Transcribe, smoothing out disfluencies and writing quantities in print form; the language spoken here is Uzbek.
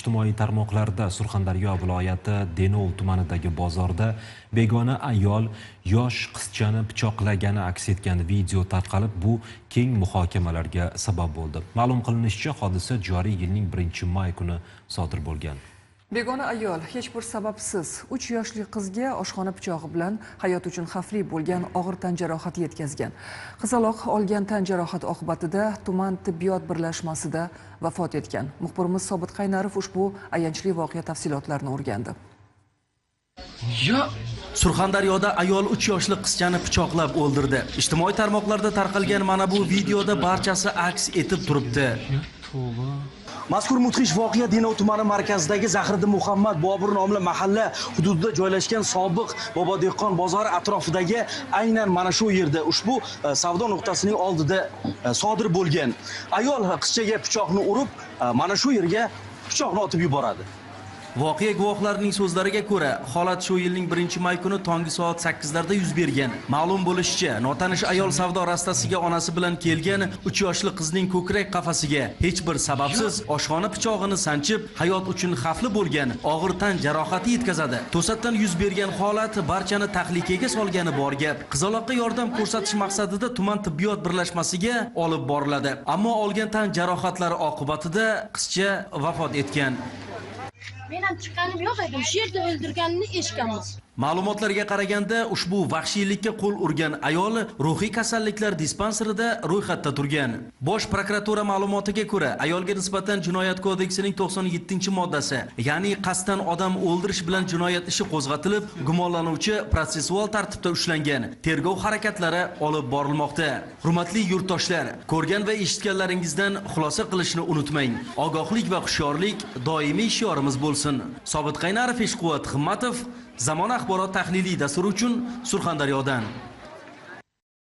Ijtimoiy tarmoqlarda Surxondaryo viloyati Denov tumanidagi bozorda begona ayol yosh qizchani pichoqlagani aks etgan video tarqalib, bu keng muhokamalarga sabab bo'ldi. Ma'lum qilinishicha, hodisa joriy yilning 1-may kuni sodir bo'lgan. Begona ayol hech bir sababsiz 3 yoshli qizga oshxona pichog'i bilan hayot uchun xavfli bo'lgan og'ir tan jarohati yetkazgan. Qizaloq olgan tan jarohati oqibatida tuman tibbiyot birlashmasida vafot etgan. Muxbirimiz Sobit Qaynarov ushbu ayanchli voqea tafsilotlarini o'rgandi. Surxondaryoda ayol 3 yoshli qizchani pichoqlab o'ldirdi. Ijtimoiy tarmoqlarda tarqalgan mana bu videoda barchasi aks etib turibdi. Mazkur mudhish voqea Denov tumani markazidagi Zahriddin Muhammad Bobur nomli mahalla hududida joylashgan sobiq Bobodehqon bozori atrofidagi aynan mana shu yerda ushbu savdo nuqtasining oldida sodir bo'lgan. Ayol qizchaga pichoqni urib, mana shu yerga pichoqni otib yuboradi. Voqea guvohlarining so'zlariga ko'ra, holat shu yilning 1-may kuni tongi soat 8larda yuz bergan. Ma'lum bo'lishicha, notanish ayol savdo rastasiga onasi bilan kelgan 3 yoshli qizning ko'krak qafasiga hech bir sababsiz oshxona pichog'ini sanchib, hayot uchun xavfli bo'lgan og'ir tan jarohati yetkazadi. To'satdan yuz bergan holat barchani tahlikaga solgani bor gap. Qizaloqqa yordam ko'rsatish maqsadida tuman tibbiyot birlashmasiga olib boriladi. Ammo olgan tan jarohatlari oqibatida qizcha vafot etgan. Men ham chiqqanim yo'q edim. Shu yerda o'ldirganini eshitganman. Ma'lumotlarga qaraganda, ushbu vahshiylikka qo'l urgan ayol ruhiy kasalliklar dispanserida ro'yxatda turgan. Bosh prokuratura ma'lumotiga ko'ra, ayolga nisbatan Jinoyat kodeksining 97-moddasi, ya'ni qasddan odam o'ldirish bilan jinoyat ishi qo'zg'atilib, gumonlanuvchi protsessual tartibda ushlangan. Tergov harakatlari olib borilmoqda. Hurmatli yurtdoshlar, ko'rgan va eshitganlaringizdan xulosa qilishni unutmang. Ogohlik va hushyorlik doimiy shiorimiz bo'lsin. Sobit Qaynarov, Eshquvvat Himmatov, Zamon axborot tahliliy dasturi uchun Surxondaryodan.